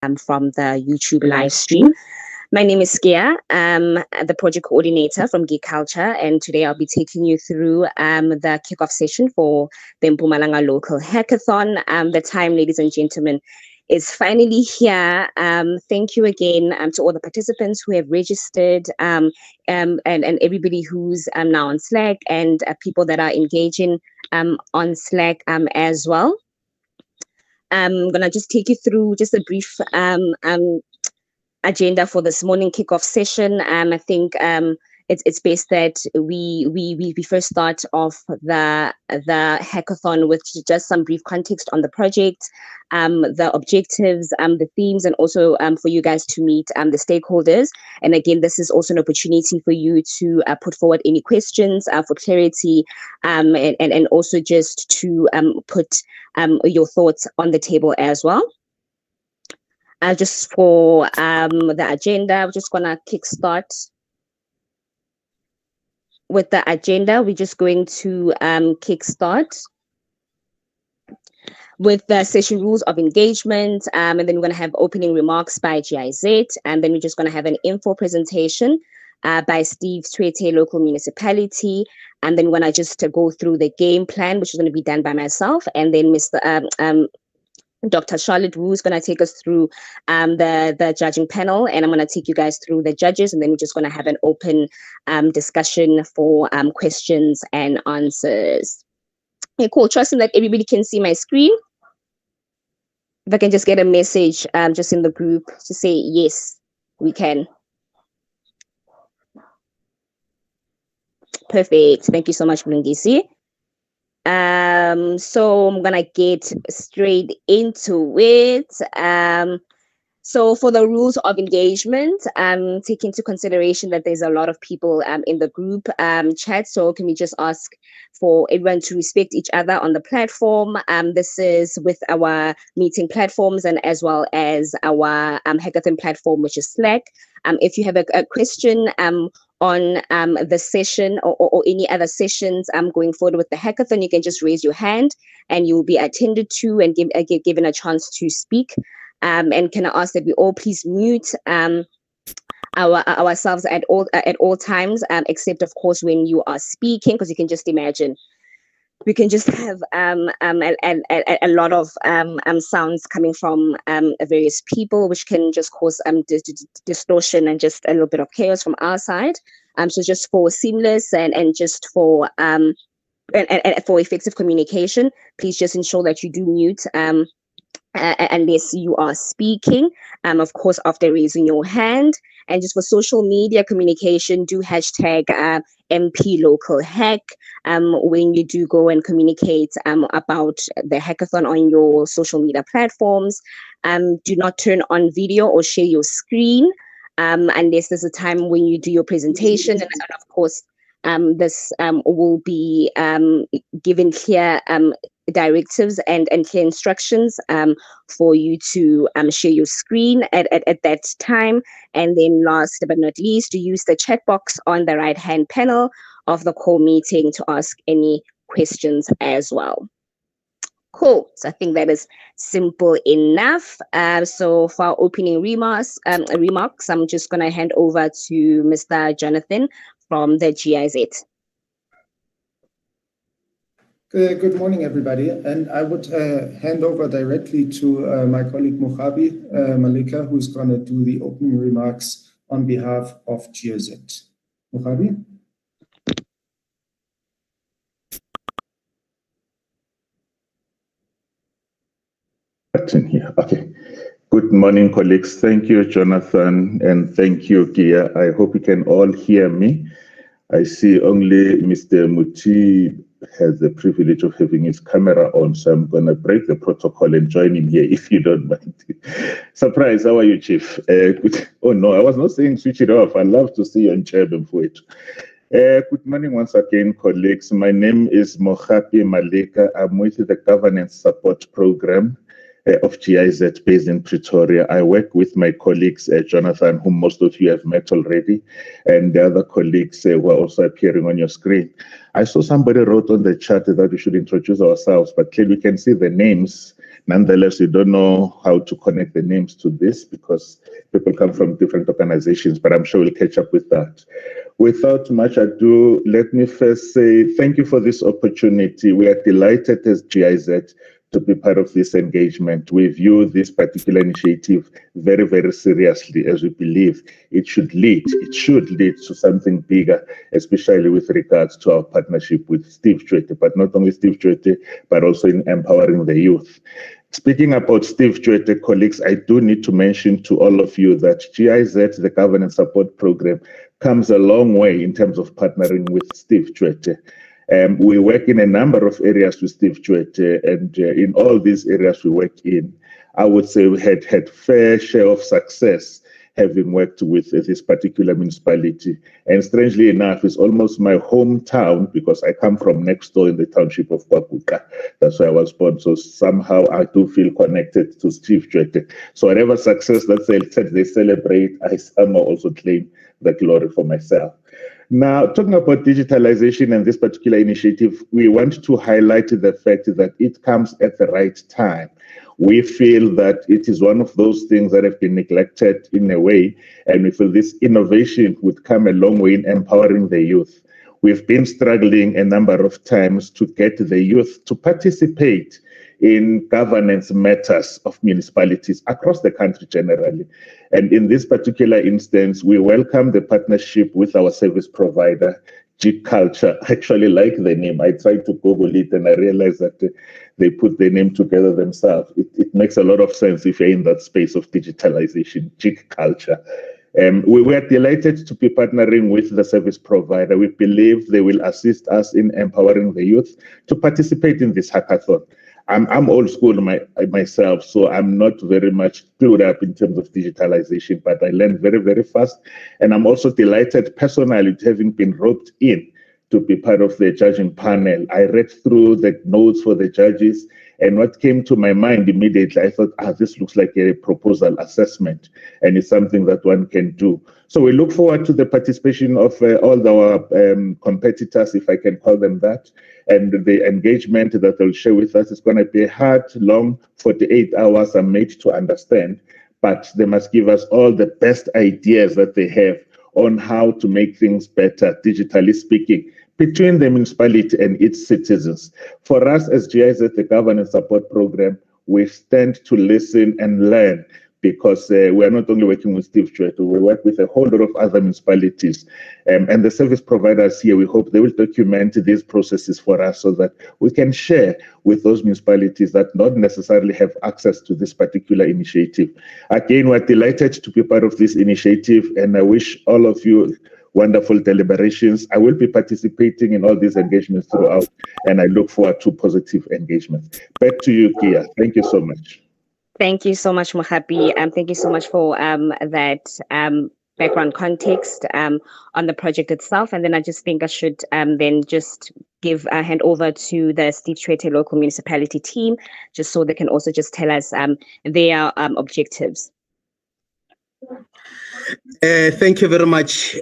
from the YouTube live stream. My name is Skia. I'm the project coordinator from Geek Culture, and today I'll be taking you through the kickoff session for the Mpumalanga local hackathon. The time, ladies and gentlemen, is finally here. Thank you again to all the participants who have registered and everybody who's now on Slack and people that are engaging on Slack as well. I'm going to just take you through just a brief agenda for this morning kickoff session. I think it's best that we first start off the hackathon with just some brief context on the project, the objectives, the themes, and also for you guys to meet the stakeholders. And again, this is also an opportunity for you to put forward any questions for clarity, and also just to put your thoughts on the table as well. Just for the agenda, I'm just gonna kickstart with the agenda. We're just going to kickstart with the session rules of engagement, and then we're going to have opening remarks by GIZ, and then we're just going to have an info presentation by Steve Tshwete, local municipality, and then we're going to just go through the game plan, which is going to be done by myself, and then Dr. Charlotte Wu is going to take us through the judging panel, and I'm going to take you guys through the judges, and then we're just going to have an open discussion for questions and answers. Okay, cool. Trusting that everybody can see my screen. If I can just get a message just in the group to say, yes, we can. Perfect. Thank you so much, Mlungisi. So I'm gonna get straight into it. So for the rules of engagement, take into consideration that there's a lot of people in the group chat. So can we just ask for everyone to respect each other on the platform? This is with our meeting platforms and as well as our hackathon platform, which is Slack. If you have a question on the session or any other sessions going forward with the hackathon, you can just raise your hand and you will be attended to and given a chance to speak. And can I ask that we all please mute ourselves at all times, except of course when you are speaking, because you can just imagine we can just have a lot of sounds coming from various people, which can just cause distortion and just a little bit of chaos from our side. So just for seamless and just for and for effective communication, please just ensure that you do mute unless you are speaking, of course, after raising your hand. And just for social media communication, do hashtag MP local hack when you do go and communicate about the hackathon on your social media platforms. Do not turn on video or share your screen unless there's a time when you do your presentation. And of course, this will be given clear directives and clear instructions for you to share your screen at that time. And then last but not least, to use the chat box on the right hand panel of the call meeting to ask any questions as well. Cool. So I think that is simple enough. So for our opening remarks, I'm just going to hand over to Mr. Jonathan from the GIZ. Good morning, everybody. And I would hand over directly to my colleague Mokgabi Malika, who's going to do the opening remarks on behalf of GIZ. Mokgabi? Here. Okay. Good morning, colleagues. Thank you, Jonathan, and thank you, Gia. I hope you can all hear me. I see only Mr. Muti has the privilege of having his camera on, so I'm going to break the protocol and join him here, if you don't mind. Surprise, how are you, Chief? Oh, no, I was not saying switch it off. I'd love to see you on chair before it. Good morning once again, colleagues. My name is Mokgabi Malika. I'm with the Governance Support Program of GIZ based in Pretoria. I work with my colleagues, Jonathan, whom most of you have met already, and the other colleagues who are also appearing on your screen. I saw somebody wrote on the chat that we should introduce ourselves, but clearly we can see the names Nonetheless, we don't know how to connect the names to this because people come from different organizations, but I'm sure we'll catch up with that. Without much ado, let me first say thank you for this opportunity. We are delighted as GIZ to be part of this engagement. We view this particular initiative very, very seriously, as we believe it should lead to something bigger, especially with regards to our partnership with Tshwete, but not only Tshwete, but also in empowering the youth. Speaking about Tshwete, colleagues, I do need to mention to all of you that GIZ, the Governance Support Program, comes a long way in terms of partnering with Tshwete. We work in a number of areas with Tshwete, and in all these areas we work in, I would say we had fair share of success having worked with this particular municipality. And strangely enough, it's almost my hometown because I come from next door in the township of Kwakuka. That's where I was born. So somehow I do feel connected to Tshwete. So whatever success that they celebrate, I somehow also claim the glory for myself. Now, talking about digitalization and this particular initiative, we want to highlight the fact that it comes at the right time. We feel that it is one of those things that have been neglected in a way, and we feel this innovation would come a long way in empowering the youth. We've been struggling a number of times to get the youth to participate in governance matters of municipalities across the country generally. And in this particular instance, we welcome the partnership with our service provider, Culture. I actually like the name. I tried to Google it and I realized that they put the name together themselves. It makes a lot of sense if you're in that space of digitalization, Culture. We were delighted to be partnering with the service provider. We believe they will assist us in empowering the youth to participate in this hackathon. I'm old school myself, so I'm not very much clued up in terms of digitalization, but I learned very, very fast. And I'm also delighted personally to having been roped in to be part of the judging panel. I read through the notes for the judges, and what came to my mind immediately, I thought, this looks like a proposal assessment, and it's something that one can do. So we look forward to the participation of all our competitors, if I can call them that, and the engagement that they'll share with us is going to be hard, long, 48 hours are made to understand, but they must give us all the best ideas that they have on how to make things better, digitally speaking, between the municipality and its citizens. For us as GIZ, the Governance Support Program, we stand to listen and learn because we are not only working with Tshwete, we work with a whole lot of other municipalities. And the service providers here, we hope they will document these processes for us so that we can share with those municipalities that not necessarily have access to this particular initiative. Again, we're delighted to be part of this initiative, and I wish all of you wonderful deliberations. I will be participating in all these engagements throughout, and I look forward to positive engagement. Back to you, Kia. Thank you so much. Thank you so much, Mohabi. Thank you so much for that background context on the project itself. And then I just think I should then just give a hand over to the Tshwete local municipality team, just so they can also just tell us their objectives. Thank you very much,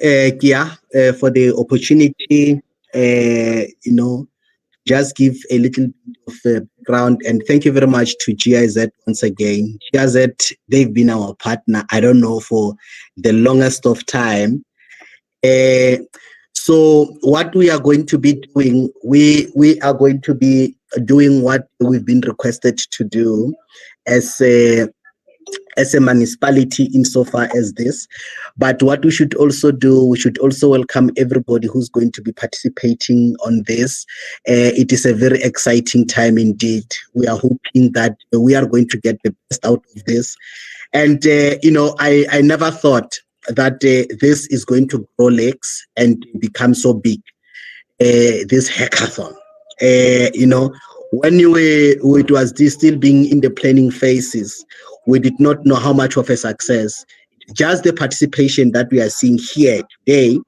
Kia, for the opportunity. Just give a little bit of background, and thank you very much to GIZ once again. GIZ, they've been our partner, I don't know, for the longest of time. So what we are going to be doing, we are going to be doing what we've been requested to do as a municipality insofar as this. But what we should also do, we should also welcome everybody who's going to be participating on this. It is a very exciting time indeed. We are hoping that we are going to get the best out of this. And, I never thought that this is going to grow legs and become so big, this hackathon. When it was still being in the planning phases, we did not know how much of a success. Just the participation that we are seeing here today,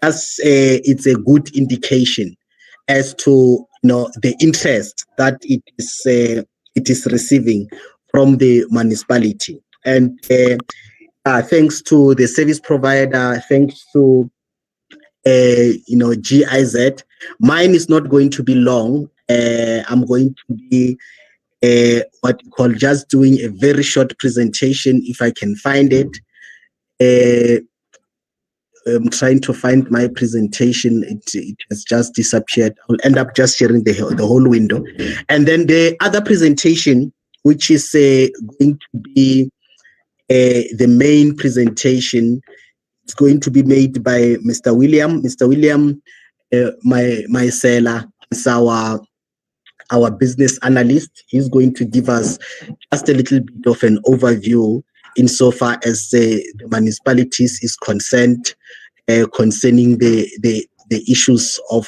it's a good indication as to the interest that it is receiving from the municipality. And thanks to the service provider, thanks to GIZ. Mine is not going to be long. I'm going to be what you call, just doing a very short presentation, if I can find it. I'm trying to find my presentation. It has just disappeared. I'll end up just sharing the whole window. And then the other presentation, which is going to be the main presentation, it's going to be made by Mr. William. Mr. William, my seller, is our business analyst. He's going to give us just a little bit of an overview insofar as the municipalities is concerned, concerning the issues of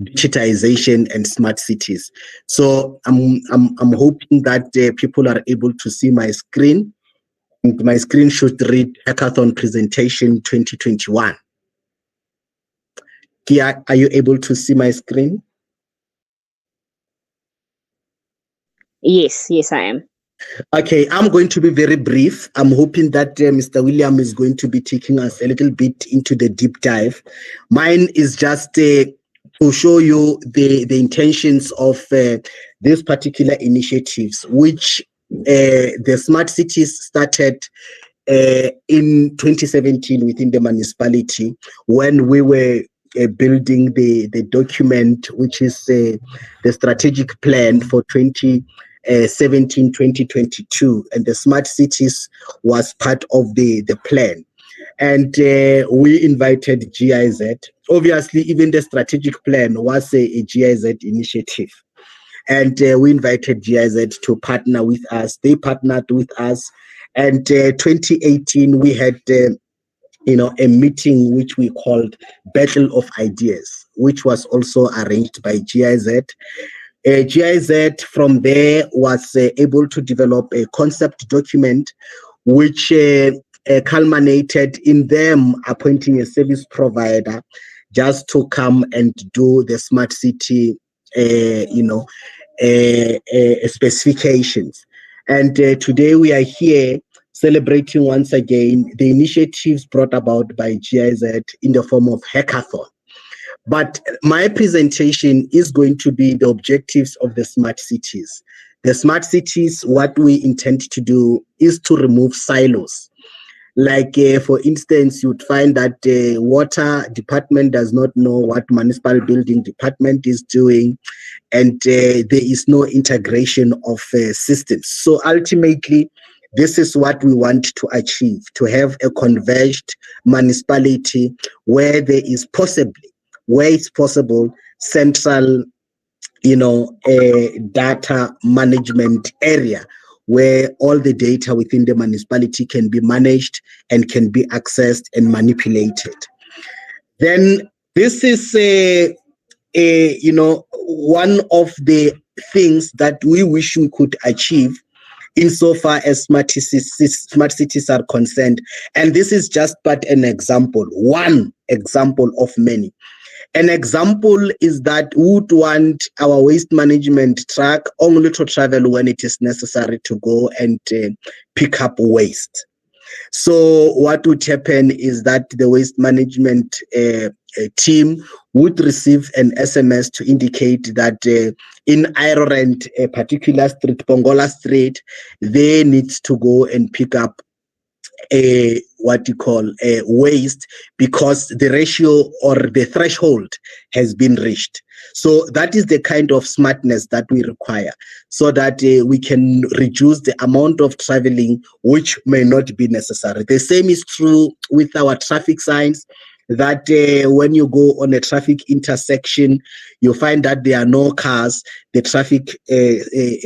digitization and smart cities. So I'm hoping that people are able to see my screen. And my screen should read Hackathon Presentation 2021. Kia, are you able to see my screen? Yes, I am. Okay, I'm going to be very brief. I'm hoping that Mr. William is going to be taking us a little bit into the deep dive. Mine is just to show you the intentions of these particular initiatives, which the smart cities started in 2017 within the municipality, when we were building the document, which is the strategic plan for 2017-2022, and the smart cities was part of the plan. And we invited GIZ. Obviously, even the strategic plan was a GIZ initiative. And we invited GIZ to partner with us. They partnered with us. And 2018, we had a meeting which we called Battle of Ideas, which was also arranged by GIZ. GIZ from there was able to develop a concept document which culminated in them appointing a service provider just to come and do the smart city specifications. And today we are here celebrating once again the initiatives brought about by GIZ in the form of Hackathon. But my presentation is going to be the objectives of the smart cities. The smart cities, what we intend to do is to remove silos. Like, for instance, you'd find that the water department does not know what municipal building department is doing, and there is no integration of systems. So ultimately, this is what we want to achieve, to have a converged municipality where there is where it's possible, central, data management area where all the data within the municipality can be managed and can be accessed and manipulated. Then this is one of the things that we wish we could achieve insofar as smart cities are concerned. And this is just but an example, one example of many. An example is that we would want our waste management truck only to travel when it is necessary to go and pick up waste. So what would happen is that the waste management team would receive an SMS to indicate that in Ireland, a particular street, Pongola Street, they need to go and pick up waste because the ratio or the threshold has been reached. So that is the kind of smartness that we require, so that we can reduce the amount of traveling which may not be necessary. The same is true with our traffic signs, that when you go on a traffic intersection, you find that there are no cars, the traffic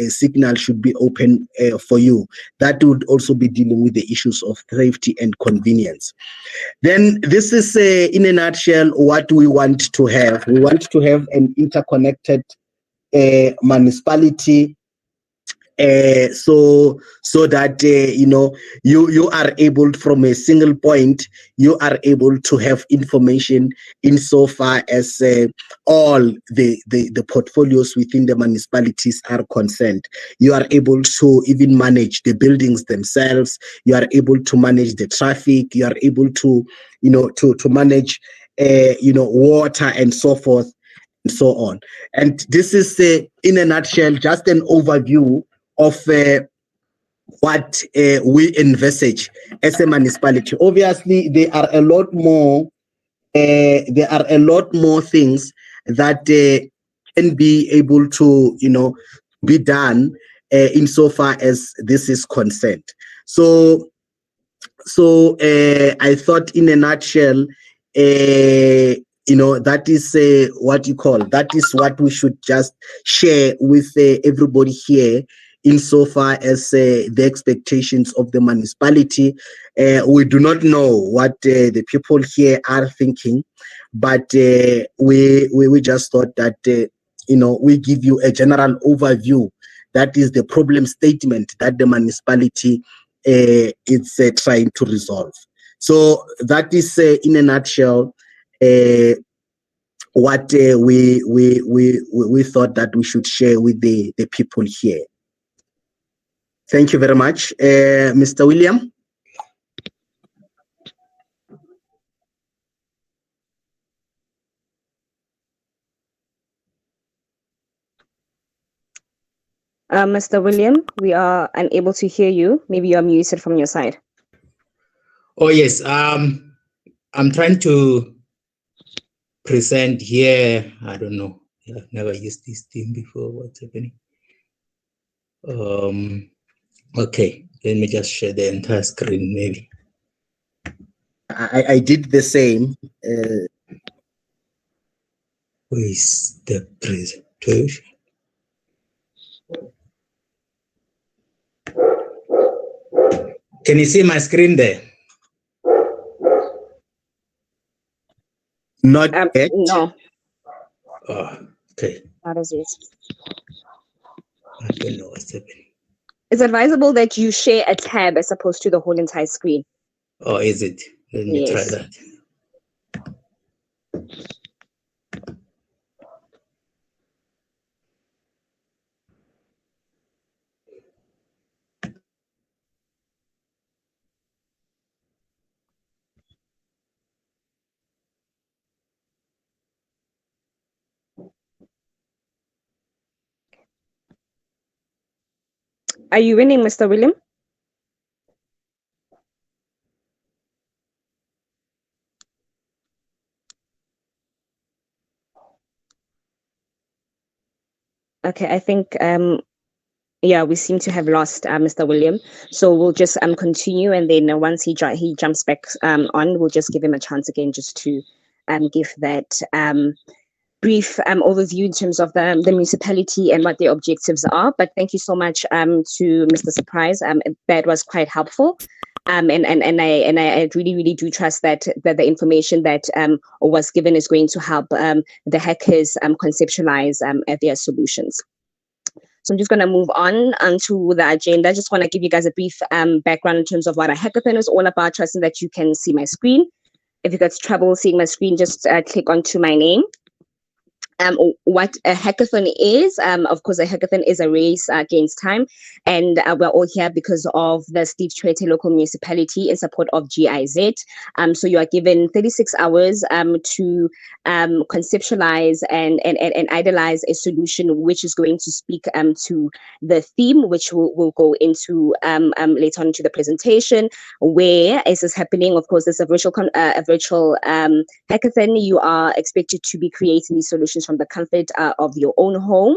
signal should be open for you. That would also be dealing with the issues of safety and convenience. Then this is, in a nutshell, what we want to have. We want to have an interconnected municipality, so that you are able, from a single point, you are able to have information insofar as all the portfolios within the municipalities are concerned. You are able to even manage the buildings themselves. You are able to manage the traffic. You are able to to manage water and so forth. so on. And this is, in a nutshell, just an overview of what we envisage as a municipality. Obviously, there are a lot more. There are a lot more things that can be able to, be done insofar as this is concerned. So I thought, in a nutshell, that is that is what we should just share with everybody here, insofar as the expectations of the municipality. We do not know what the people here are thinking, but we just thought that we give you a general overview. That is the problem statement that the municipality is trying to resolve. So that is, in a nutshell, what we thought that we should share with the people here. Thank you very much, Mr. William. Mr. William, we are unable to hear you. Maybe you are muted from your side. Oh, yes. I'm trying to present here. I don't know. I've never used this thing before. What's happening? Okay. Let me just share the entire screen, maybe. I did the same. Where is the presentation? Can you see my screen there? Not yet. No. Oh, okay. That is it. I don't know what's happening. It's advisable that you share a tab as opposed to the whole entire screen. Oh, is it? Let me try Yes. that. Are you winning, Mr. William? Okay, I think yeah, we seem to have lost Mr. William. So we'll just continue, and then once he jumps back on, we'll just give him a chance again, just to give that brief overview in terms of the municipality and what their objectives are. But thank you so much to Mr. Surprise. That was quite helpful. And I really do trust that the information that was given is going to help the hackers conceptualize their solutions. So I'm just going to move on to the agenda. I just want to give you guys a brief background in terms of what a hackathon is all about, trusting that you can see my screen. If you've got trouble seeing my screen, just click onto my name. What a hackathon is, of course, a hackathon is a race against time, and we're all here because of the Tshwete local municipality in support of GIZ. So you are given 36 hours to conceptualize and idealize a solution which is going to speak to the theme, which we'll go into later on into the presentation. Where is this happening? Of course, there's a virtual hackathon. You are expected to be creating these solutions from the comfort of your own home.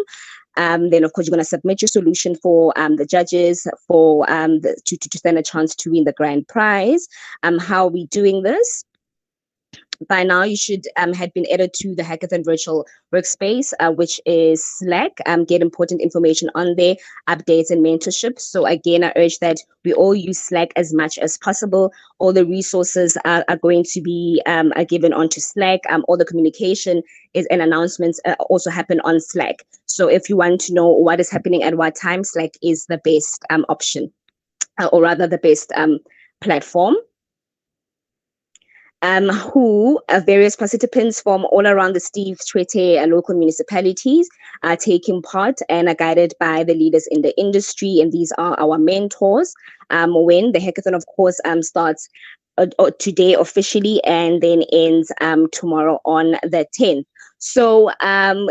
Then, of course, you're going to submit your solution for the judges for to stand a chance to win the grand prize. How are we doing this? By now, you should have been added to the Hackathon virtual workspace, which is Slack. Get important information on there, updates and mentorship. So again, I urge that we all use Slack as much as possible. All the resources are going to be are given onto Slack. All the communication and announcements also happen on Slack. So if you want to know what is happening at what time, Slack is the best option, or rather the best platform. Various participants from all around the Tshwete local municipalities are taking part and are guided by the leaders in the industry, and these are our mentors. When the hackathon, of course, starts today officially and then ends tomorrow on the 10th. So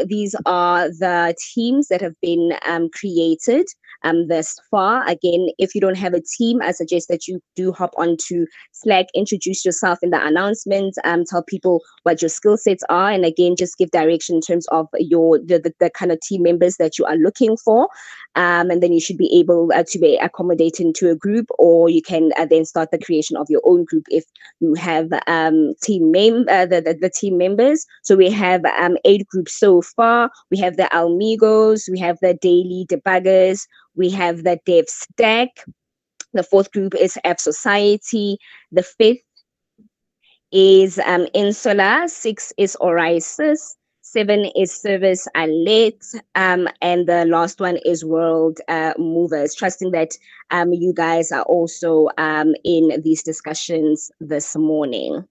these are the teams that have been created thus far. Again, if you don't have a team, I suggest that you do hop onto Slack, introduce yourself in the announcements, tell people what your skill sets are, and again, just give direction in terms of the kind of team members that you are looking for. And then you should be able to be accommodated into a group, or you can then start the creation of your own group if you have the team members. So we have 8 groups so far. We have the Almigos, we have the Daily Debuggers, we have the Dev Stack. The 4th group is App Society. The 5th is Insula. 6 is Orisis. 7 is Service Alert, and the last one is World Movers. Trusting that you guys are also in these discussions this morning.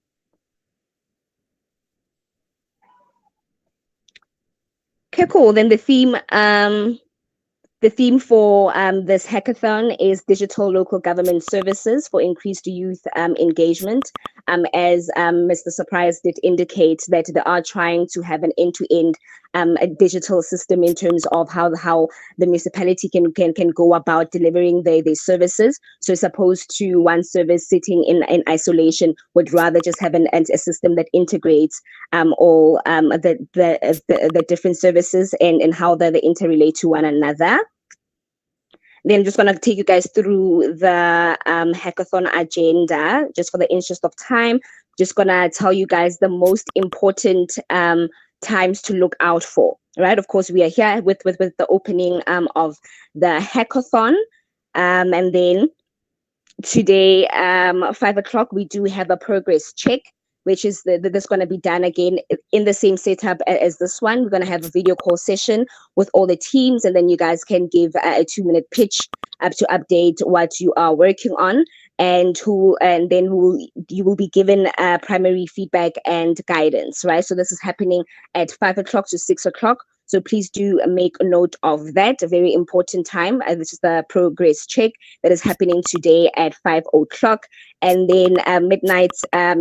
Okay, cool. Then the theme for this hackathon is digital local government services for increased youth engagement. As Mr. Surprise did indicate that they are trying to have an end-to-end a digital system in terms of how the municipality can go about delivering their services. So as opposed to one service sitting in isolation, would rather just have a system that integrates all the different services and how they interrelate to one another. Then I'm just going to take you guys through the hackathon agenda, just for the interest of time. Just going to tell you guys the most important times to look out for, right? Of course, we are here with the opening of the hackathon. And then today, 5 o'clock, we do have a progress check, which is that's going to be done again in the same setup as this one. We're going to have a video call session with all the teams, and then you guys can give a 2-minute pitch to update what you are working on, and then you will be given primary feedback and guidance, right? So this is happening at 5 o'clock to 6 o'clock. So please do make a note of that. A very important time. This is the progress check that is happening today at 5 o'clock. And then midnight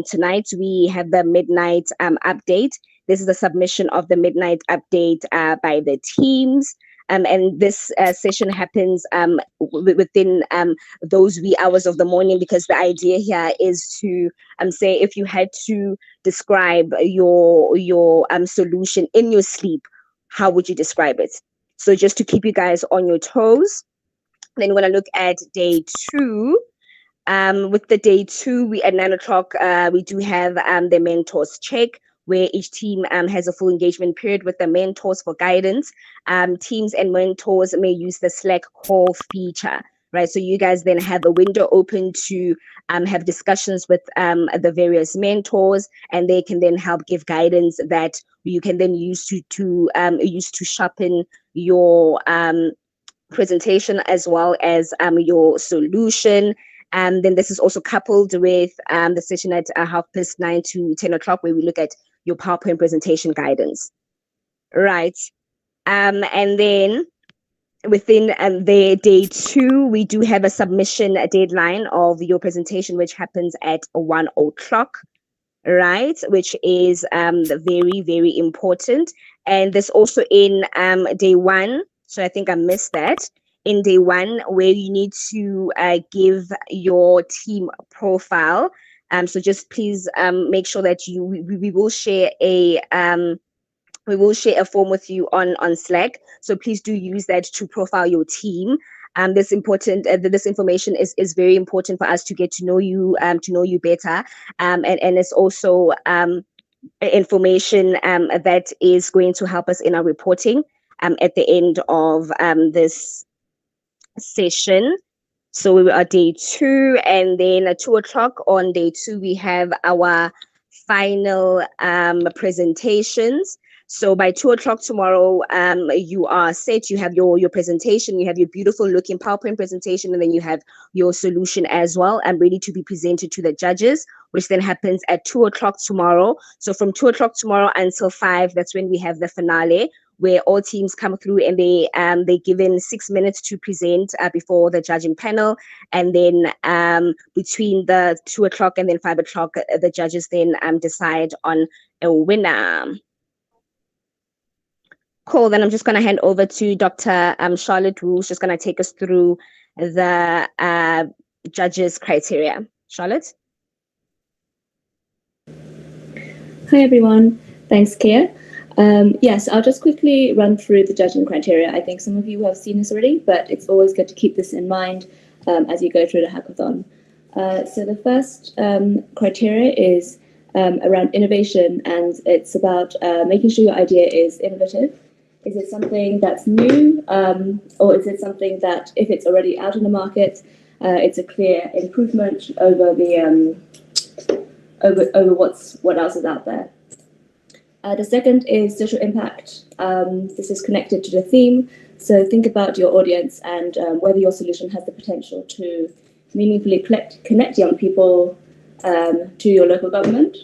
tonight, we have the midnight update. This is the submission of the midnight update by the teams. And this session happens within those wee hours of the morning, because the idea here is to say, if you had to describe your solution in your sleep, how would you describe it? So just to keep you guys on your toes. Then we're going to look at day 2. With the day 2, we at 9 o'clock, we do have the mentors check, where each team has a full engagement period with the mentors for guidance. Teams and mentors may use the Slack call feature, right? So you guys then have a window open to have discussions with the various mentors, and they can then help give guidance that you can then use to sharpen your presentation as well as your solution. And then this is also coupled with the session at 9:30 to 10 o'clock, where we look at your PowerPoint presentation guidance, right? And then within the day 2, we do have a submission deadline of your presentation, which happens at 1 o'clock, right? Which is very, very important. And this also in day 1. So I think I missed that. In day 1, where you need to give your team profile. So just please make sure that we will share a form with you on Slack. So please do use that to profile your team. This information is very important for us to get to know you better. And it's also information that is going to help us in our reporting at the end of this session. So we are day 2, and then at 2 o'clock on day 2, we have our final presentations. So by 2 o'clock tomorrow, you are set. You have your presentation, you have your beautiful looking PowerPoint presentation, and then you have your solution as well, and ready to be presented to the judges, which then happens at 2 o'clock tomorrow. So from 2 o'clock tomorrow until 5, that's when we have the finale, where all teams come through and they're given 6 minutes to present before the judging panel. And then between the 2 o'clock and then 5 o'clock, the judges then decide on a winner. Cool. Then I'm just going to hand over to Dr. Charlotte, who's just going to take us through the judges' criteria. Charlotte? Hi, everyone. Thanks, Kia. Yes, I'll just quickly run through the judging criteria. I think some of you have seen this already, but it's always good to keep this in mind as you go through the hackathon. So the first criteria is around innovation, and it's about making sure your idea is innovative. Is it something that's new, or is it something that, if it's already out in the market, it's a clear improvement over the over what else is out there? The second is social impact. This is connected to the theme. So think about your audience and whether your solution has the potential to meaningfully connect young people to your local government.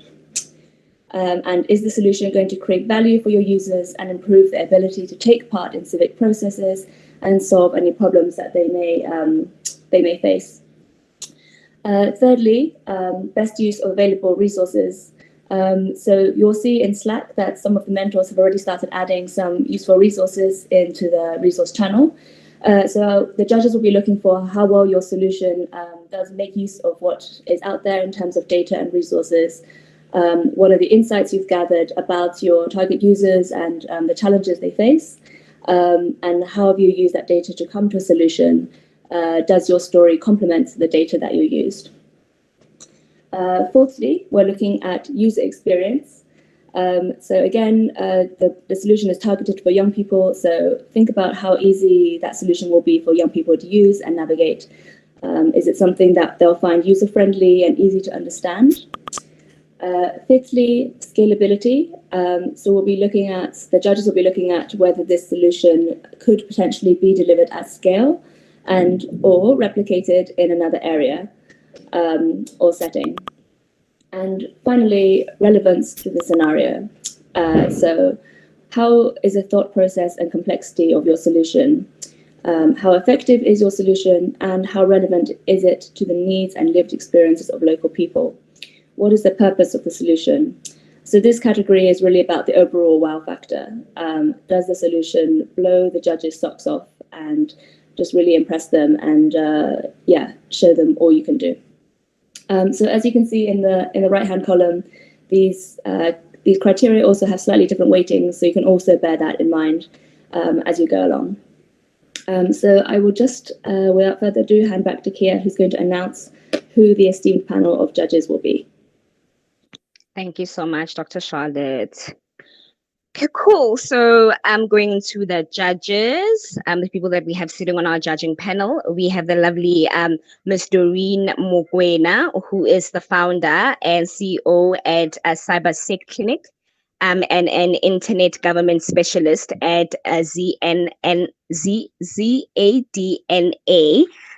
And is the solution going to create value for your users and improve their ability to take part in civic processes and solve any problems that they may face? Thirdly, best use of available resources. So you'll see in Slack that some of the mentors have already started adding some useful resources into the resource channel. So the judges will be looking for how well your solution does make use of what is out there in terms of data and resources. What are the insights you've gathered about your target users and the challenges they face? And how have you used that data to come to a solution? Does your story complement the data that you used? Fourthly, we're looking at user experience. So again, the solution is targeted for young people. So think about how easy that solution will be for young people to use and navigate. Is it something that they'll find user-friendly and easy to understand? Fifthly, scalability. So the judges will be looking at whether this solution could potentially be delivered at scale and or replicated in another area or setting. And finally, relevance to the scenario. So how is the thought process and complexity of your solution? How effective is your solution, and how relevant is it to the needs and lived experiences of local people? What is the purpose of the solution? So this category is really about the overall wow factor. Does the solution blow the judges' socks off and just really impress them and show them all you can do? So as you can see in the right-hand column, these criteria also have slightly different weightings, so you can also bear that in mind as you go along. So I will just, without further ado, hand back to Kia, who's going to announce who the esteemed panel of judges will be. Thank you so much, Dr. Charlotte. Okay, cool. So I'm going to the judges, the people that we have sitting on our judging panel. We have the lovely Ms. Doreen Mokwena, who is the founder and CEO at CyberSec Clinic, and an internet government specialist at ZADNA,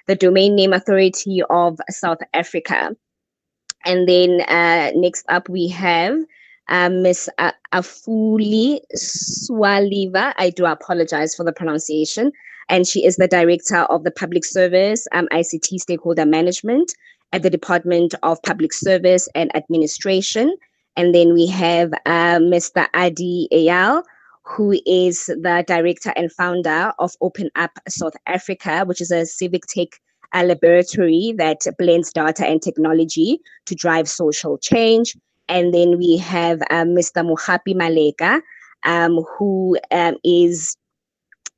the Domain Name Authority of South Africa. And then next up we have Ms. Afuli Swaliva. I do apologize for the pronunciation. And she is the Director of the Public Service ICT Stakeholder Management at the Department of Public Service and Administration. And then we have Mr. Adi Eyal, who is the Director and Founder of Open Up South Africa, which is a civic tech laboratory that blends data and technology to drive social change. And then we have Mr. Mpumalanga, who is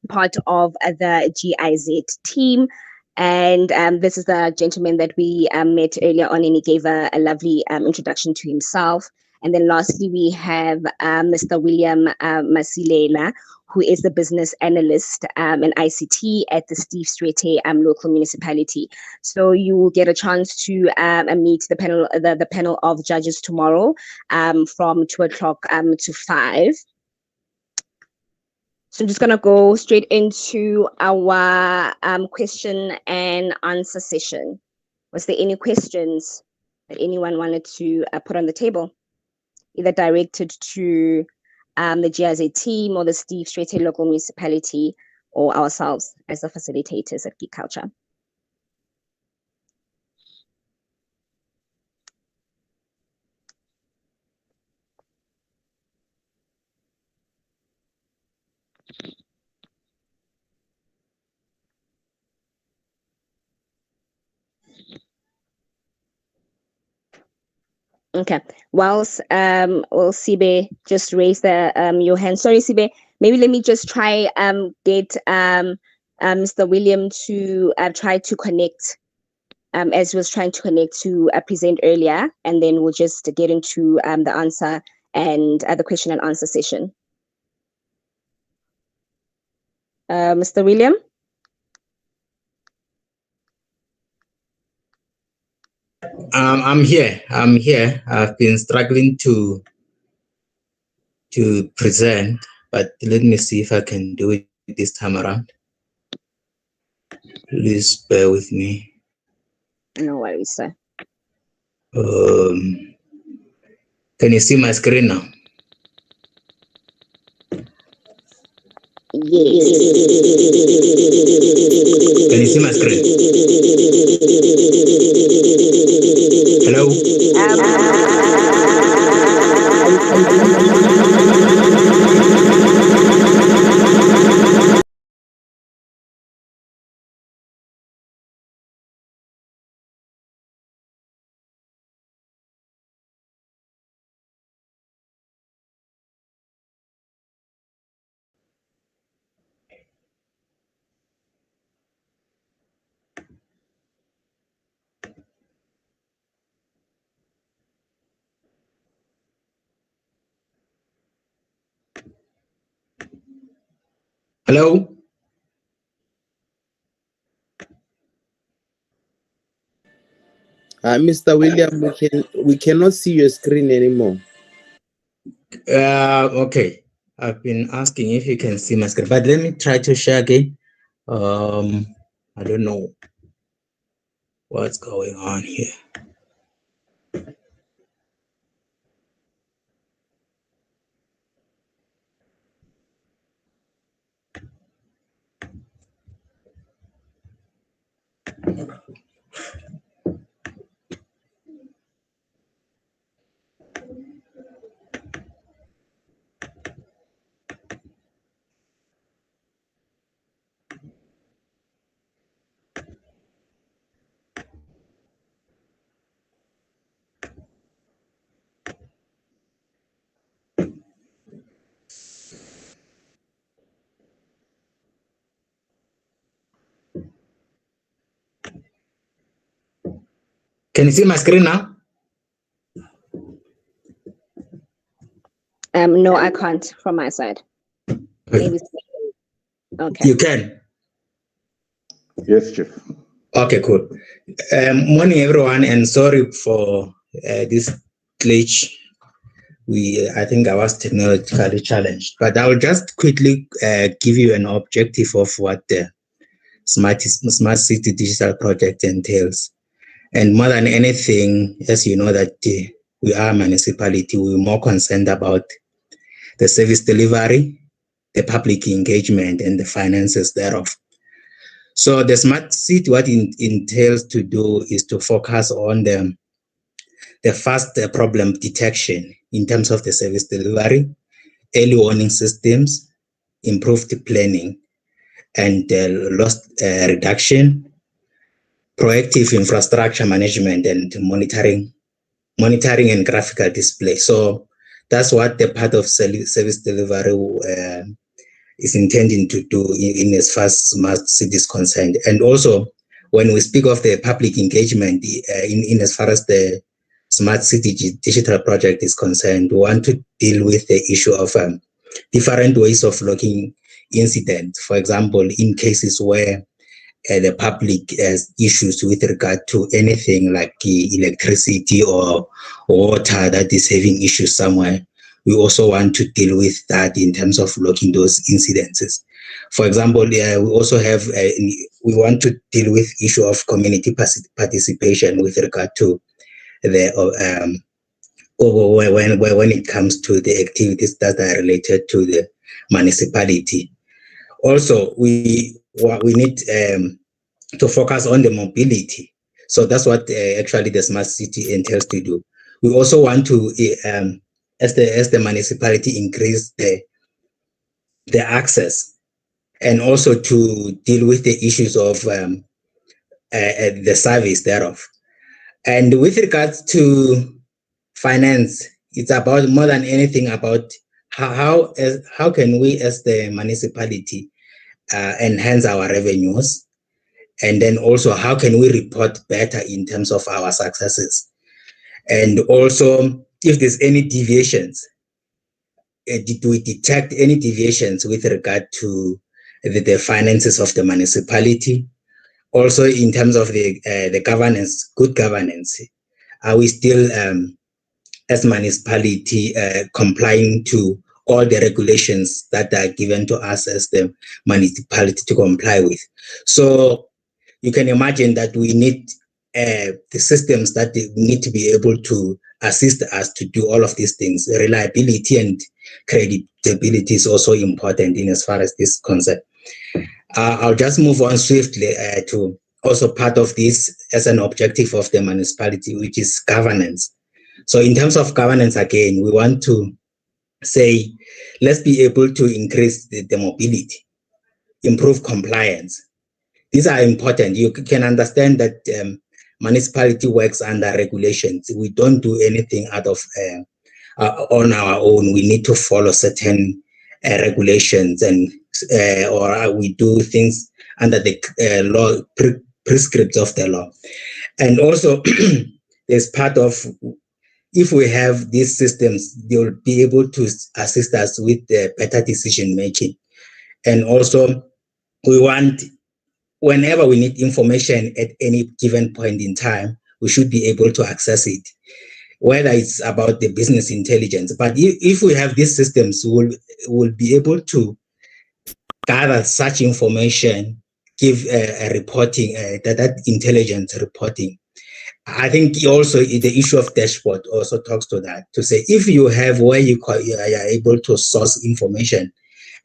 part of the GIZ team. And this is the gentleman that we met earlier on, and he gave a lovely introduction to himself. And then lastly, we have Mr. William Masilela, who is the business analyst in ICT at the Tshwete local municipality. So you will get a chance to meet the panel of judges tomorrow from 2 o'clock to 5. So I'm just going to go straight into our question and answer session. Was there any questions that anyone wanted to put on the table, either directed to the GIZ team or the Tshwete local municipality or ourselves as the facilitators at Geek Culture? Okay. Whilst Sibe just raised the your hand. Sorry, Sibe. Maybe let me just try get Mr. William to try to connect as he was trying to connect to present earlier, and then we'll just get into the answer and the question and answer session. Mr. William? I'm here. I've been struggling to present, but let me see if I can do it this time around. Please bear with me. No worries, sir. Can you see my screen now? Yes. Can you see my screen? Hello? Hello? Mr. William, we cannot see your screen anymore. Okay. I've been asking if you can see my screen, but let me try to share again. I don't know what's going on here. Can you see my screen now? No, I can't from my side. Maybe. Okay. You can. Yes, Chief. Okay, cool. Morning, everyone, and sorry for this glitch. I think I was technologically challenged, but I will just quickly give you an objective of what the Smart City Digital Project entails. And more than anything, as you know that we are a municipality, we're more concerned about the service delivery, the public engagement, and the finances thereof. So the Smart City, what it entails to do is to focus on the fast problem detection in terms of the service delivery, early warning systems, improved planning, and loss reduction, proactive infrastructure management, and monitoring and graphical display. So that's what the part of service delivery is intending to do in as far as Smart City is concerned. And also, when we speak of the public engagement in as far as the Smart City Digital Project is concerned, we want to deal with the issue of different ways of logging incidents. For example, in cases where the public has issues with regard to anything like electricity or water that is having issues somewhere, we also want to deal with that in terms of logging those incidences. For example, we also have, we want to deal with issue of community participation with regard to the, when it comes to the activities that are related to the municipality. Also, we need to focus on the mobility. So that's what actually the Smart City entails to do. We also want to, as the municipality, increase the access, and also to deal with the issues of the service thereof. And with regards to finance, it's about more than anything about how can we as the municipality enhance our revenues, and then also how can we report better in terms of our successes, and also if there's any deviations, did we detect any deviations with regard to the finances of the municipality? Also, in terms of the governance, good governance, are we still, as municipality, complying to all the regulations that are given to us as the municipality to comply with? So you can imagine that we need the systems that need to be able to assist us to do all of these things. Reliability and credibility is also important in as far as this concept. I'll just move on swiftly to also part of this as an objective of the municipality, which is governance. So in terms of governance, again, we want to say, let's be able to increase the mobility, improve compliance. These are important. You can understand that municipality works under regulations. We don't do anything out of on our own. We need to follow certain regulations, and or we do things under the law prescripts of the law. And also, there's part of, if we have these systems, they will be able to assist us with better decision making. And also, we want, whenever we need information at any given point in time, we should be able to access it, whether it's about the business intelligence. But if we have these systems, we'll be able to gather such information, give a reporting, that intelligence reporting. I think also the issue of dashboard also talks to that, to say if you have where you are able to source information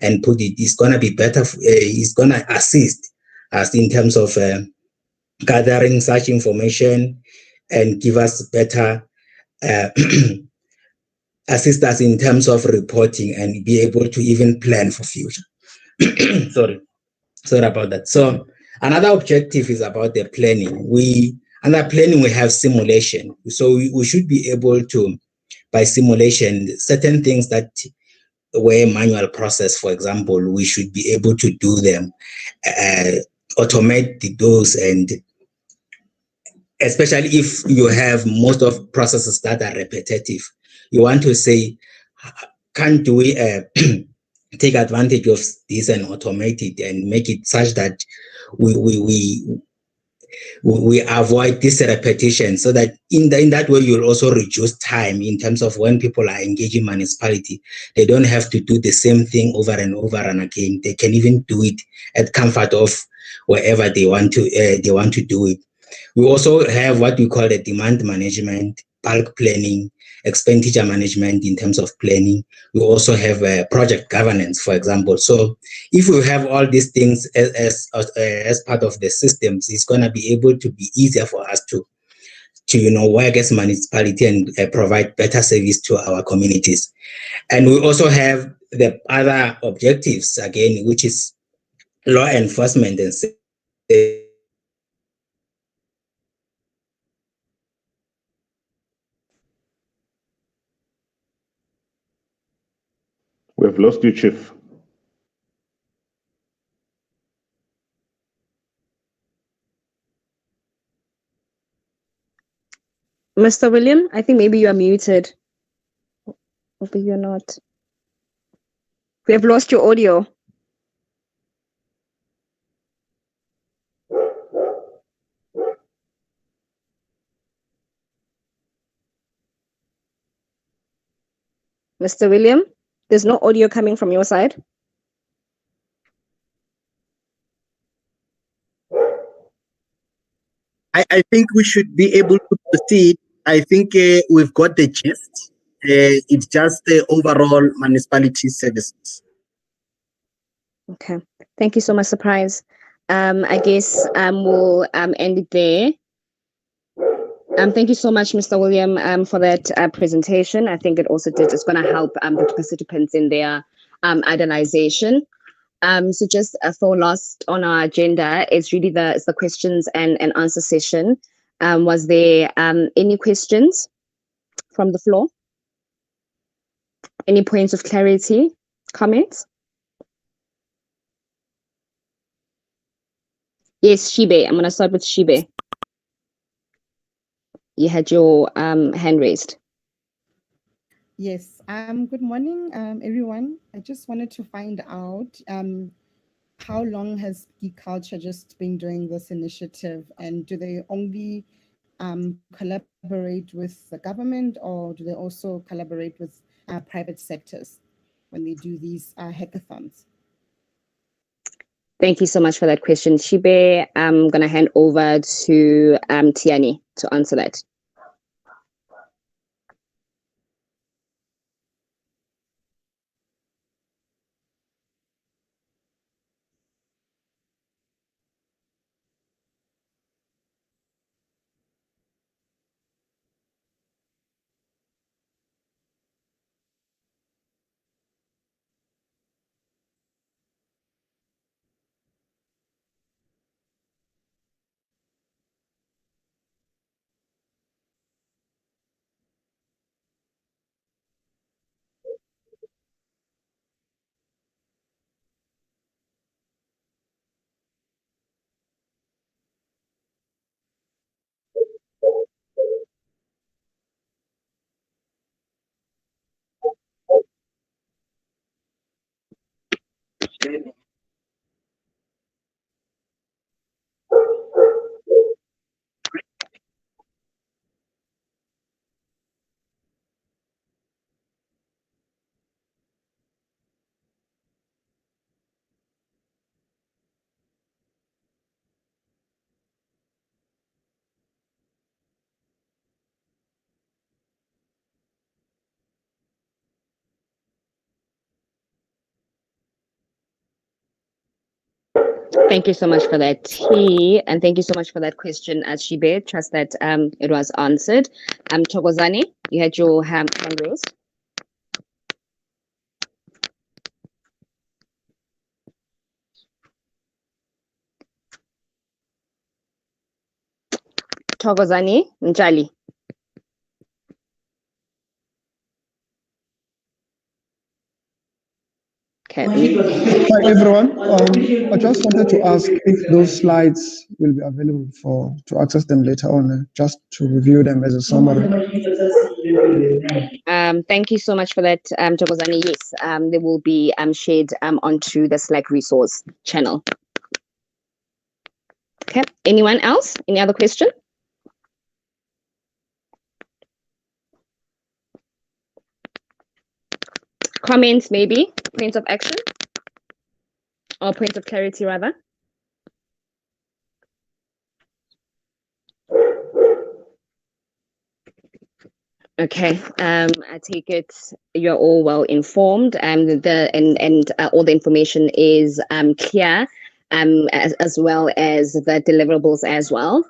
and put it, it's going to be better, it's going to assist us in terms of gathering such information and give us better, assist us in terms of reporting and be able to even plan for future. Sorry about that. So another objective is about the planning. Under planning, we have simulation. So we should be able to, by simulation, certain things that were manual process, for example, we should be able to do them, automate those, and especially if you have most of processes that are repetitive, you want to say, can't we take advantage of this and automate it and make it such that we avoid this repetition, so that in that way you'll also reduce time in terms of when people are engaging municipality. They don't have to do the same thing over and over and again. They can even do it at comfort of wherever they want to do it. We also have what we call the demand management, bulk planning, expenditure management in terms of planning. We also have project governance, for example. So if we have all these things as part of the systems, it's going to be able to be easier for us to work as municipality and provide better service to our communities. And we also have the other objectives, again, which is law enforcement and safety. We've lost you, Chief. Mr. William, I think maybe you are muted. Maybe you're not. We have lost your audio. Mr. William, there's no audio coming from your side. I think we should be able to proceed. I think we've got the gist. It's just the overall municipality services. Okay. Thank you so much, Surprise. I guess we'll end it there. Thank you so much, Mr. William, for that presentation. I think it's going to help the participants in their idealization. So just for last on our agenda is really the questions and answer session. Was there any questions from the floor? Any points of clarity, comments? Yes, Shibe. I'm going to start with Shibe. You had your hand raised. Yes. Good morning, everyone. I just wanted to find out how long has Geek Culture just been doing this initiative, and do they only collaborate with the government, or do they also collaborate with private sectors when they do these hackathons? Thank you so much for that question, Shibe. I'm going to hand over to Tiani to answer that. Thank you so much for that, T, and thank you so much for that question, Shibe. Trust that it was answered. Thokozani, you had your hand raised. Thokozani Njali. Okay. Hi everyone. I just wanted to ask if those slides will be available to access them later on, just to review them as a summary. Thank you so much for that, Thokozani. Yes, they will be shared onto the Slack resource channel. Okay. Anyone else? Any other question? Comments, maybe? Points of action? Or points of clarity, rather? Okay, I take it you're all well informed, and all the information is clear, as well as the deliverables as well.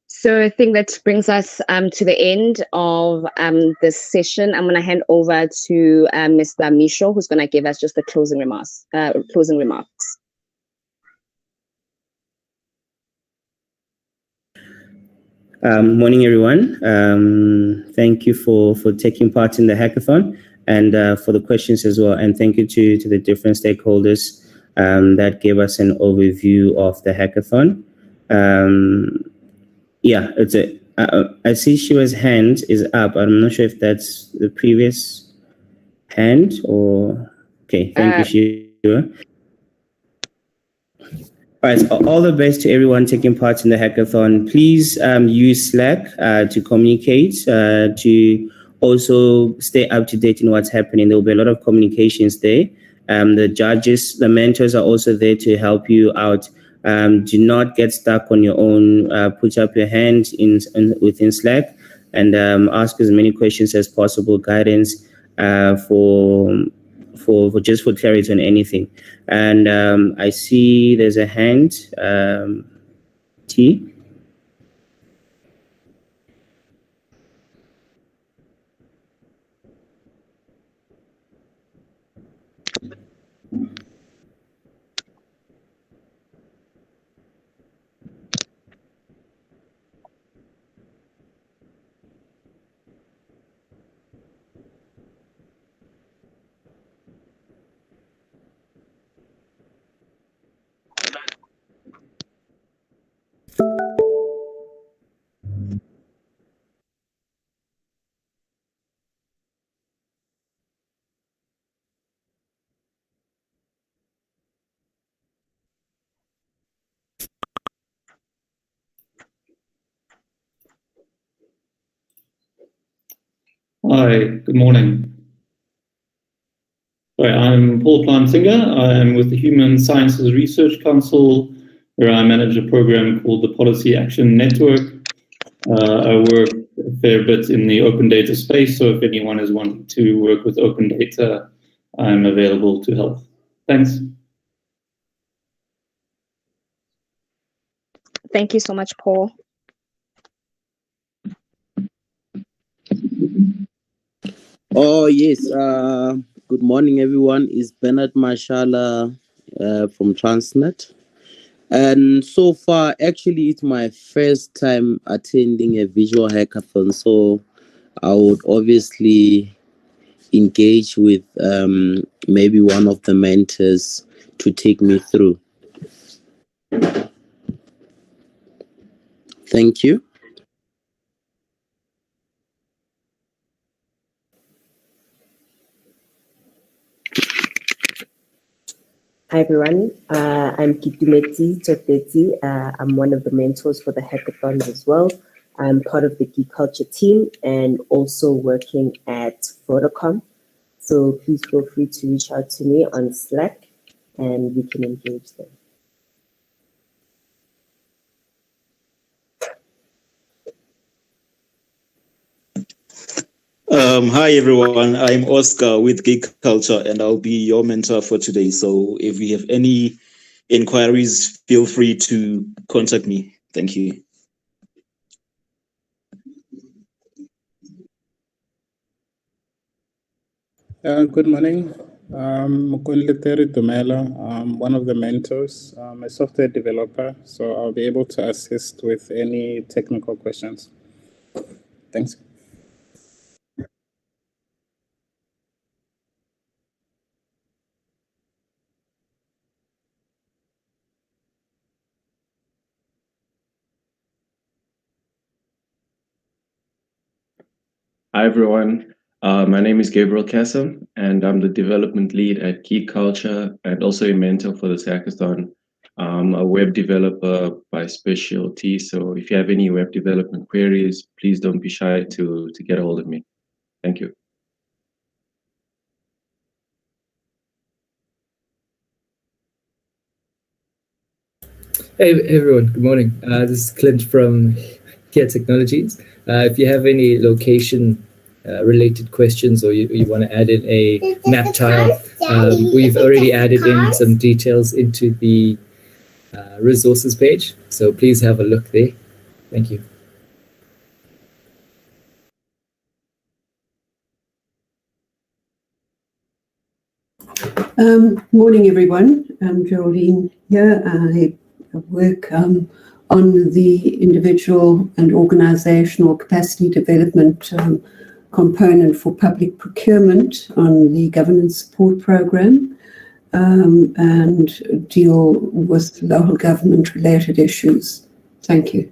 So I think that brings us to the end of this session. I'm going to hand over to Mr. Misho, who's going to give us just the closing remarks. Morning, everyone. Thank you for taking part in the hackathon and for the questions as well. And thank you to the different stakeholders that gave us an overview of the hackathon. Yeah, I see Shiva's hand is up. I'm not sure if that's the previous hand or... Okay, thank you, Shiva. All right, so all the best to everyone taking part in the hackathon. Please use Slack to communicate, to also stay up to date in what's happening. There will be a lot of communications there. The judges, the mentors are also there to help you out. Do not get stuck on your own. Put up your hand within Slack and ask as many questions as possible, guidance for clarity on anything. And I see there's a hand, T. Hi, good morning. Sorry, I'm Paul Plantinga. I'm with the Human Sciences Research Council, where I manage a program called the Policy Action Network. I work a fair bit in the open data space, so if anyone is wanting to work with open data, I'm available to help. Thanks. Thank you so much, Paul. Oh, yes. Good morning, everyone. It's Bernard Mashala from Transnet. And so far, actually, it's my first time attending a visual hackathon. So I would obviously engage with maybe one of the mentors to take me through. Thank you. Hi everyone, I'm Tshwete. I'm one of the mentors for the hackathon as well. I'm part of the Geek Culture team and also working at Vodacom. So please feel free to reach out to me on Slack and we can engage there. Hi everyone, I'm Oscar with Geek Culture and I'll be your mentor for today. So if you have any inquiries, feel free to contact me. Thank you. Good morning. I'm one of the mentors. I'm a software developer, so I'll be able to assist with any technical questions. Thanks. Hi everyone, my name is Gabriel Kassam and I'm the development lead at Geek Culture and also a mentor for this hackathon. I'm a web developer by specialty, so if you have any web development queries, please don't be shy to get a hold of me. Thank you. Hey everyone, good morning. This is Clint from Kia Technologies. If you have any location related questions or you want to add in a map tile, we've already added in some details into the resources page. So please have a look there. Thank you. Morning everyone. I'm Geraldine here. I work on the individual and organizational capacity development component for public procurement on the governance support program and deal with local government related issues. Thank you.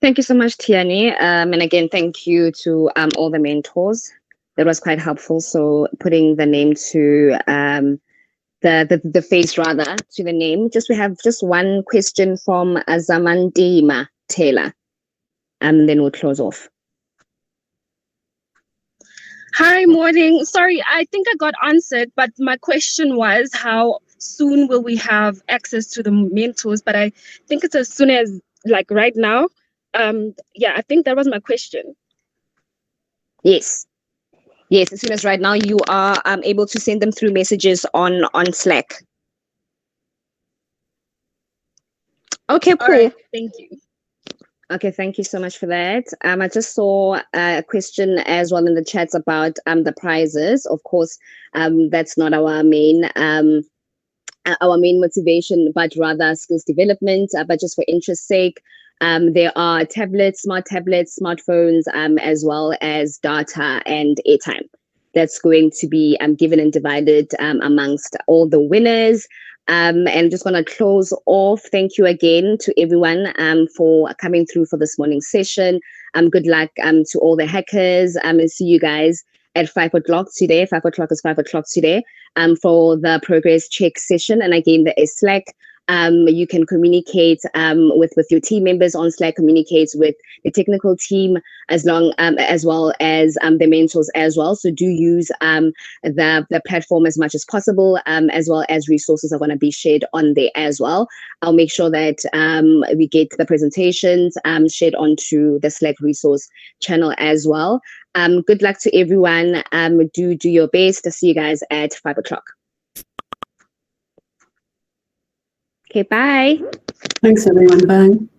Thank you so much, Tiani. And again, thank you to all the mentors. That was quite helpful. So putting the name to the face rather to the name. We have one question from Zamandima Taylor. And then we'll close off. Hi, morning. Sorry, I think I got answered, but my question was soon will we have access to the mentors, but I think it's as soon as, like, right now. Yeah, I think that was my question. Yes, as soon as right now you are able to send them through messages on Slack. Okay, cool. Right, thank you. Okay, thank you so much for that. I just saw a question as well in the chats about the prizes. Of course, that's not our main motivation, but rather skills development. But just for interest's sake, there are tablets, smart tablets, smartphones, as well as data and airtime. That's going to be given and divided amongst all the winners. And just going to close off. Thank you again to everyone for coming through for this morning's session. Good luck to all the hackers. And see you guys at 5 o'clock today. 5 o'clock is 5 o'clock today for the progress check session. And again, there is Slack. You can communicate with your team members on Slack, communicate with the technical team as well as the mentors as well. So do use the platform as much as possible, as well as resources are going to be shared on there as well. I'll make sure that we get the presentations shared onto the Slack resource channel as well. Good luck to everyone. Do your best. I'll see you guys at 5 o'clock. Okay, bye. Thanks, everyone. Bye.